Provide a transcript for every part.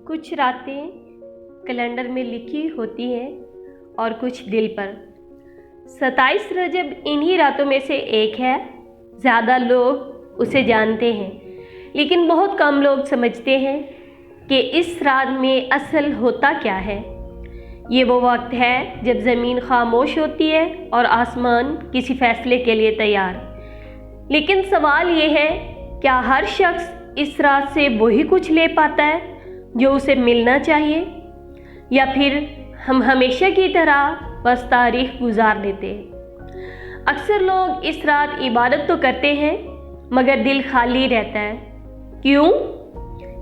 कुछ रातें कैलेंडर में लिखी होती हैं और कुछ दिल पर। 27 रजब इन्हीं रातों में से एक है। ज़्यादा लोग उसे जानते हैं, लेकिन बहुत कम लोग समझते हैं कि इस रात में असल होता क्या है। ये वो वक्त है जब ज़मीन खामोश होती है और आसमान किसी फैसले के लिए तैयार। लेकिन सवाल ये है, क्या हर शख्स इस रात से वही कुछ ले पाता है जो उसे मिलना चाहिए, या फिर हम हमेशा की तरह बस तारीख गुजार देते हैं। अक्सर लोग इस रात इबादत तो करते हैं, मगर दिल खाली रहता है। क्यों?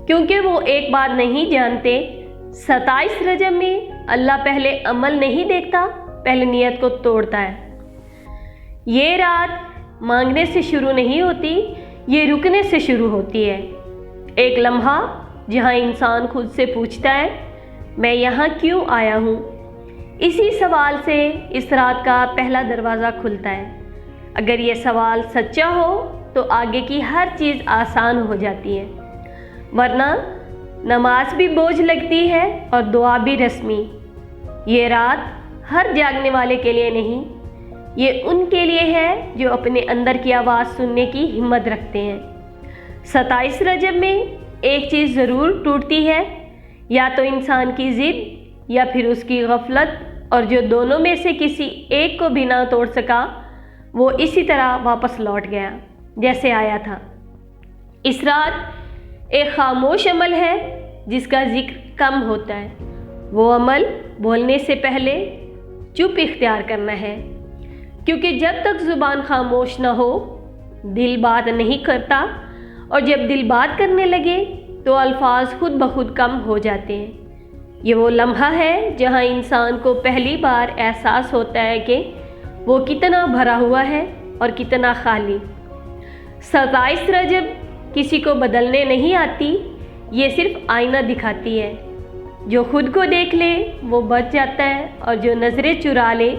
क्योंकि वो एक बात नहीं जानते, 27 रजब में अल्लाह पहले अमल नहीं देखता, पहले नियत को तोड़ता है। ये रात मांगने से शुरू नहीं होती, ये रुकने से शुरू होती है। एक लम्हा जहाँ इंसान खुद से पूछता है, मैं यहाँ क्यों आया हूँ। इसी सवाल से इस रात का पहला दरवाज़ा खुलता है। अगर ये सवाल सच्चा हो तो आगे की हर चीज़ आसान हो जाती है, वरना नमाज भी बोझ लगती है और दुआ भी रस्मी। ये रात हर जागने वाले के लिए नहीं, ये उनके लिए है जो अपने अंदर की आवाज़ सुनने की हिम्मत रखते हैं। 27 रजब में एक चीज़ ज़रूर टूटती है, या तो इंसान की ज़िद या फिर उसकी गफलत, और जो दोनों में से किसी एक को भी ना तोड़ सका वो इसी तरह वापस लौट गया जैसे आया था। इस रात एक खामोश अमल है जिसका जिक्र कम होता है। वो अमल बोलने से पहले चुप इख्तियार करना है, क्योंकि जब तक ज़ुबान खामोश ना हो दिल बात नहीं करता, और जब दिल बात करने लगे तो अल्फाज खुद ब खुद कम हो जाते हैं। ये वो लम्हा है जहाँ इंसान को पहली बार एहसास होता है कि वो कितना भरा हुआ है और कितना खाली। 27 रजब किसी को बदलने नहीं आती, ये सिर्फ आईना दिखाती है। जो खुद को देख ले वो बच जाता है, और जो नज़रें चुरा ले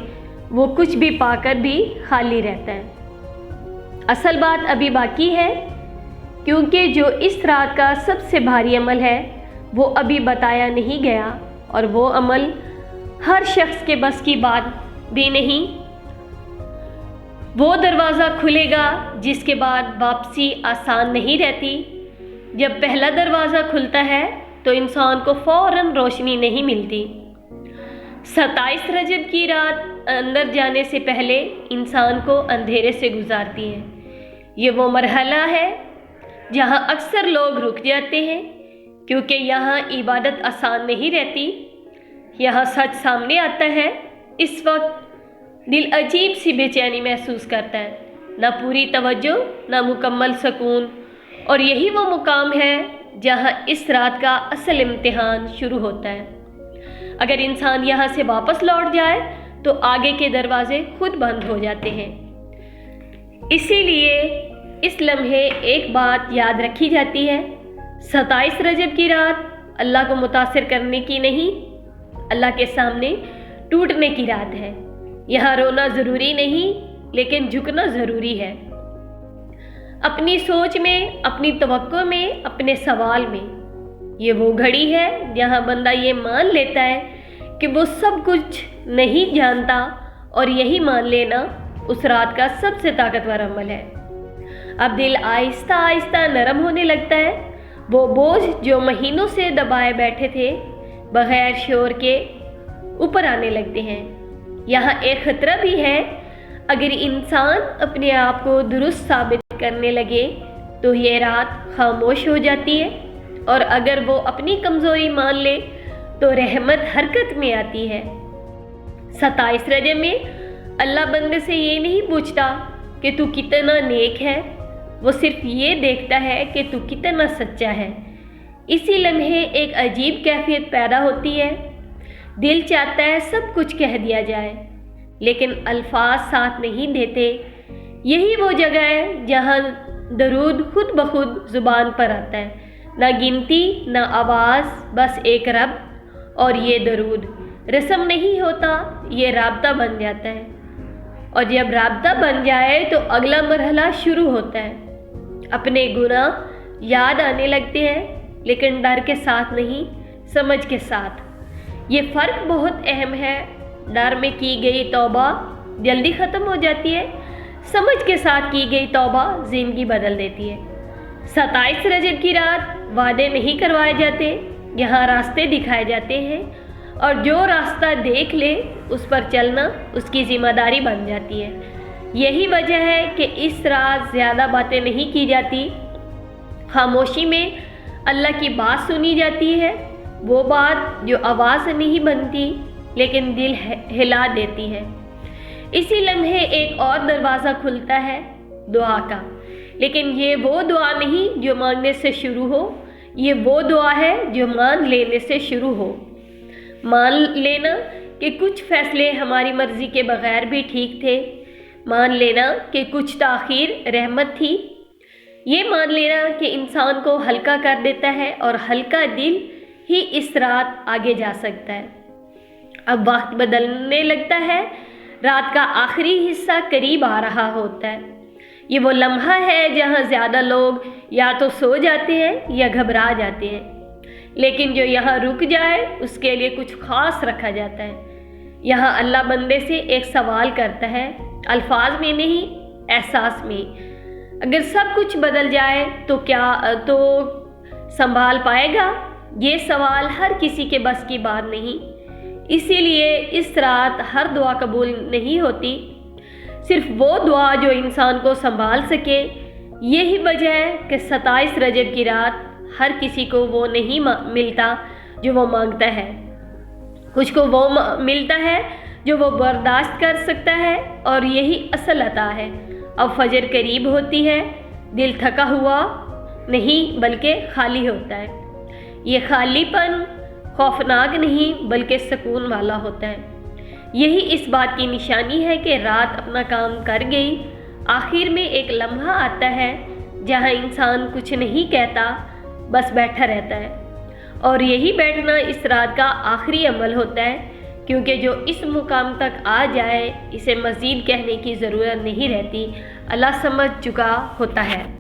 वो कुछ भी पाकर भी खाली रहता है। असल बात अभी बाकी है, क्योंकि जो इस रात का सबसे भारी अमल है वो अभी बताया नहीं गया, और वो अमल हर शख्स के बस की बात भी नहीं। वो दरवाज़ा खुलेगा जिसके बाद वापसी आसान नहीं रहती। जब पहला दरवाज़ा खुलता है तो इंसान को फ़ौरन रोशनी नहीं मिलती। 27 रजब की रात अंदर जाने से पहले इंसान को अंधेरे से गुजारती है। ये वो मरहला है जहाँ अक्सर लोग रुक जाते हैं, क्योंकि यहाँ इबादत आसान नहीं रहती। यहाँ सच सामने आता है। इस वक्त दिल अजीब सी बेचैनी महसूस करता है, ना पूरी तवज्जो ना मुकम्मल सुकून। और यही वो मुकाम है जहाँ इस रात का असल इम्तिहान शुरू होता है। अगर इंसान यहाँ से वापस लौट जाए तो आगे के दरवाजे खुद बंद हो जाते हैं। इसीलिए इस लम्हे एक बात याद रखी जाती है, 27 रजब की रात अल्लाह को मुतासिर करने की नहीं, अल्लाह के सामने टूटने की रात है। यहाँ रोना ज़रूरी नहीं, लेकिन झुकना ज़रूरी है। अपनी सोच में, अपनी तवक्को में, अपने सवाल में। ये वो घड़ी है जहाँ बंदा ये मान लेता है कि वो सब कुछ नहीं जानता, और यही मान लेना उस रात का सबसे ताकतवर अमल है। अब दिल आहिस्ता आहिस्ता नरम होने लगता है। वो बोझ जो महीनों से दबाए बैठे थे बगैर शोर के ऊपर आने लगते हैं। यहाँ एक ख़तरा भी है, अगर इंसान अपने आप को दुरुस्त साबित करने लगे तो ये रात खामोश हो जाती है, और अगर वो अपनी कमज़ोरी मान ले तो रहमत हरकत में आती है। 27 रजब में अल्लाह बंदे से ये नहीं पूछता कि तू कितना नेक है, वो सिर्फ ये देखता है कि तू कितना सच्चा है। इसी लम्हे एक अजीब कैफियत पैदा होती है। दिल चाहता है सब कुछ कह दिया जाए, लेकिन अल्फाज साथ नहीं देते। यही वो जगह है जहाँ दरूद खुद ब खुद ज़ुबान पर आता है। ना गिनती ना आवाज़, बस एक रब। और ये दरूद रस्म नहीं होता, ये राब्ता बन जाता है। और जब राब्ता बन जाए तो अगला मरहला शुरू होता है। अपने गुनाह याद आने लगते हैं, लेकिन डर के साथ नहीं, समझ के साथ। ये फ़र्क बहुत अहम है। डर में की गई तौबा जल्दी ख़त्म हो जाती है, समझ के साथ की गई तौबा ज़िंदगी बदल देती है। 27 रजब की रात वादे नहीं करवाए जाते, यहाँ रास्ते दिखाए जाते हैं, और जो रास्ता देख ले उस पर चलना उसकी ज़िम्मेदारी बन जाती है। यही वजह है कि इस रात ज़्यादा बातें नहीं की जाती, खामोशी में अल्लाह की बात सुनी जाती है, वो बात जो आवाज़ से नहीं बनती लेकिन दिल हिला देती है। इसी लम्हे एक और दरवाज़ा खुलता है, दुआ का। लेकिन ये वो दुआ नहीं जो मांगने से शुरू हो, ये वो दुआ है जो मान लेने से शुरू हो। मान लेना कि कुछ फ़ैसले हमारी मर्ज़ी के बग़ैर भी ठीक थे, मान लेना कि कुछ ताख़ीर रहमत थी, ये मान लेना कि इंसान को हल्का कर देता है और हल्का दिल ही इस रात आगे जा सकता है। अब वक्त बदलने लगता है, रात का आखिरी हिस्सा करीब आ रहा होता है। ये वो लम्हा है जहाँ ज़्यादा लोग या तो सो जाते हैं या घबरा जाते हैं, लेकिन जो यहाँ रुक जाए उसके लिए कुछ ख़ास रखा जाता है। यहाँ अल्लाह बंदे से एक सवाल करता है, अल्फाज में नहीं, एहसास में। अगर सब कुछ बदल जाए तो क्या तो संभाल पाएगा? ये सवाल हर किसी के बस की बात नहीं। इसीलिए इस रात हर दुआ कबूल नहीं होती, सिर्फ वो दुआ जो इंसान को संभाल सके। यही वजह है कि 27 रजब की रात हर किसी को वो नहीं मिलता जो वो मांगता है, कुछ को वो मिलता है जो वो बर्दाश्त कर सकता है, और यही असल अता है। अब फजर करीब होती है, दिल थका हुआ नहीं बल्कि खाली होता है। ये खालीपन खौफनाक नहीं बल्कि सुकून वाला होता है। यही इस बात की निशानी है कि रात अपना काम कर गई। आखिर में एक लम्हा आता है जहाँ इंसान कुछ नहीं कहता, बस बैठा रहता है, और यही बैठना इस रात का आखिरी अमल होता है, क्योंकि जो इस मुकाम तक आ जाए इसे मज़ीद कहने की ज़रूरत नहीं रहती, अल्लाह समझ चुका होता है।